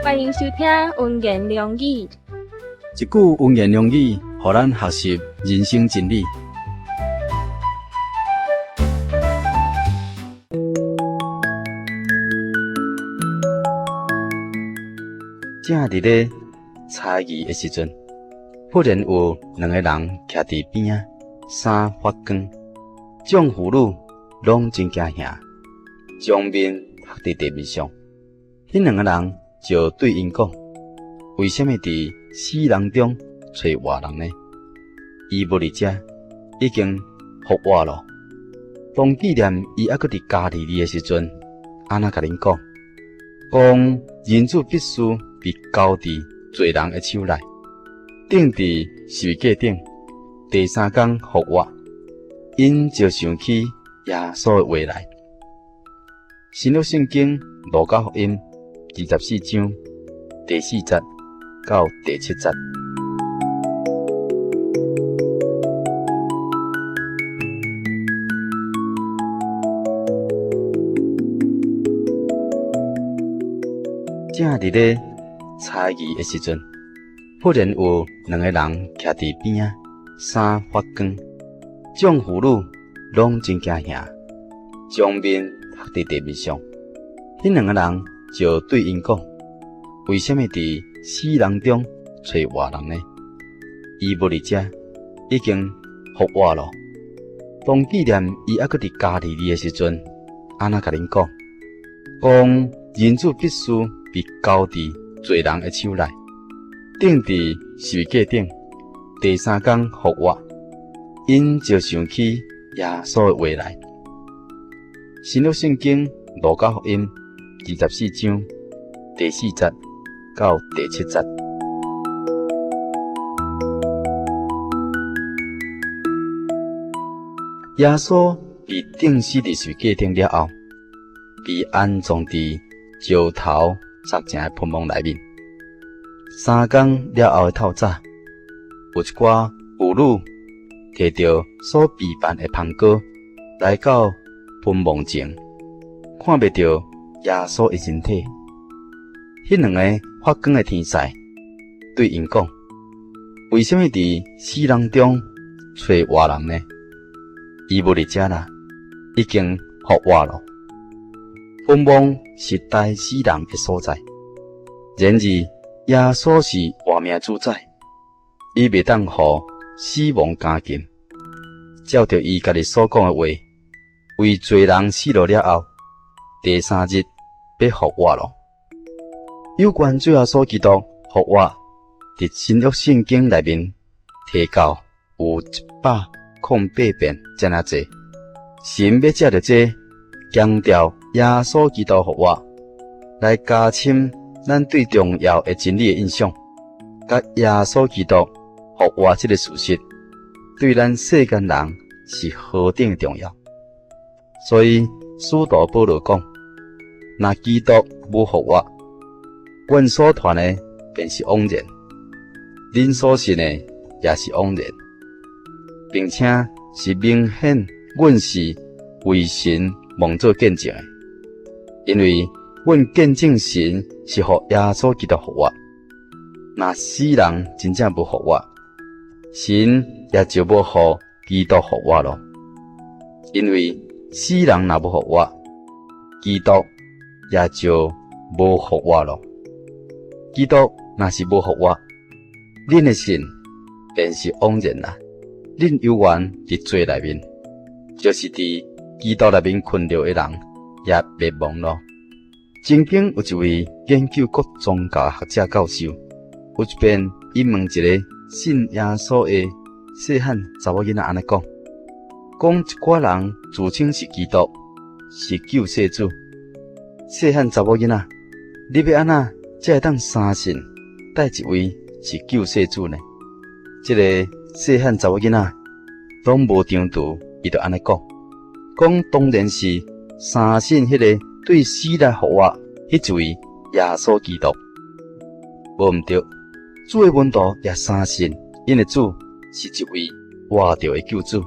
欢迎收听文言良语。一句文言良语，互咱学习人生真理。正伫咧猜疑的时阵，忽然有两个人徛伫边仔，衫发光，众妇女拢真惊吓，将面伏伫地面上。迄两个人就对因讲：为什么伫死人中找活人呢？伊无伫遮，已经复活了。当纪念伊还阁伫加利利的时阵，安那甲恁讲，人子必须被交伫罪人的手内，钉伫十字架顶，第三天复活。因就想起耶稣的话来。新约圣经路加福音24章第4节到第7节。正伫咧猜疑的时阵，忽然有两个人徛伫边仔，衫发光，众妇女拢真惊吓，将面伏伫地面上。迄两个人就对因讲：为什么伫死人中找活人呢？伊无伫遮，已经复活了。当纪念伊还阁伫加利利的时阵，安那甲恁讲，人子必须被交伫罪人的手内，钉伫十字架顶，第三天复活。因就想起耶稣的话来。新约圣经路加福音24章第4节到第7节。耶稣被钉死伫十字架顶了后，被安葬伫石头凿成的坟墓内面。3天了后的透早，有一寡妇女摕着所备办的香膏来到坟墓前，看袂着耶稣的身体。迄两个发光的天使对因讲：为什么伫死人中找活人呢？伊无伫遮啦，已经复活了。坟墓是待死人的所在，然而耶稣是活命主宰，伊袂当互死亡加近。照着伊家己所讲的话，为罪人死了了后，第三日要复活了。有关主耶稣基督复活，伫新约圣经内面提到有108遍遮尔济。神要借着这强调耶稣基督复活，来加深咱对重要的真理的印象，甲耶稣基督复活这个事实，对咱世间人是何等的重要。所以使徒保罗讲：若基督无复活，阮所传的便是枉然，恁所信的也是枉然，并且是明显阮是为神蒙做见证的。因为阮见证神是互耶稣基督复活，若死人真正无复活，神也就无互基督复活咯。因为死人若无复活，基督也就无复活咯。基督若是无复活，恁的信便是枉然啦。恁犹原伫罪内面，就是伫基督内面困着的人，也灭亡咯。曾经有一位研究各宗教学者教授，有一遍伊问一个信耶稣的细汉查某囡仔安尼讲：一寡人自称是基督，是救世主。细汉查某囡仔，你要安怎才会当相信带一位是救世主呢？这个细汉查某囡仔拢无张图，伊就安尼讲当然是相信迄个对死来复活迄一位耶稣基督。无毋对，主的门徒也相信因的主是一位活着的救主。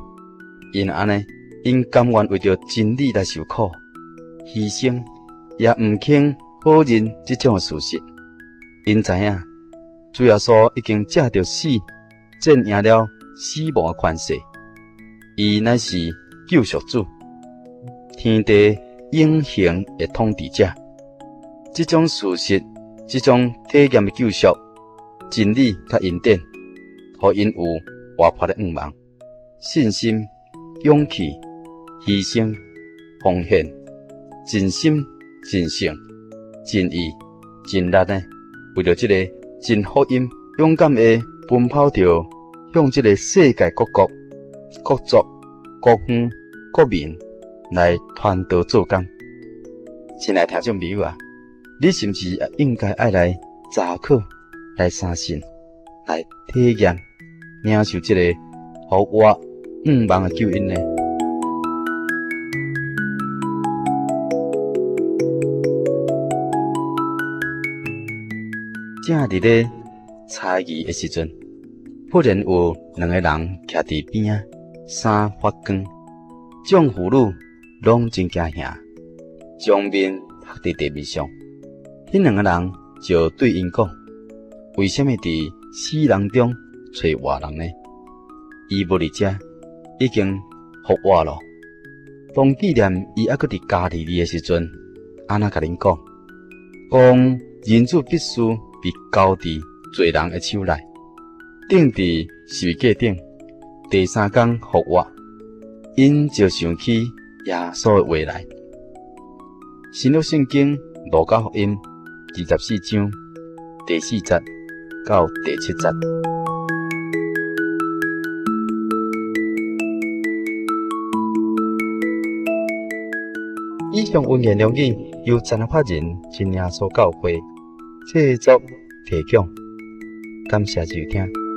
因安尼，因甘愿为着真理来受苦、牺牲，也毋肯否认这种的事实。因知影主耶稣已经借着死战赢了死亡的权势，伊乃是救赎主，天地永恒的统治者。这种事实，这种体验的救赎、真理甲恩典，互因有活泼的愿望、信心、勇气、牺牲、奉献、真心、真性、真意、真力呢，为了这个真福音，勇敢的奔跑着，向这个世界各国、各族、各乡、各民来传道做工。亲爱的听众朋友啊，你是不是也应该爱来查考、来相信、来体验、领受这个互我愿望的救恩呢？正伫咧猜疑的时阵，忽然有两个人徛伫边啊，衫发光，将妇女拢真惊吓，将面伏伫地面上。迄两个人就对因讲：为什么伫死人中找活人呢？伊无伫遮，已经复活了。当纪念伊还佫伫加利利的时阵，安那甲恁讲，人子必须被交伫罪人的手内，钉伫十字架顶，第三天复活。因就想起耶稣的话来。新约圣经路加福音24章第4节到第7节。以上文言良语由真法人真耶稣教会制作提供，感谢收听。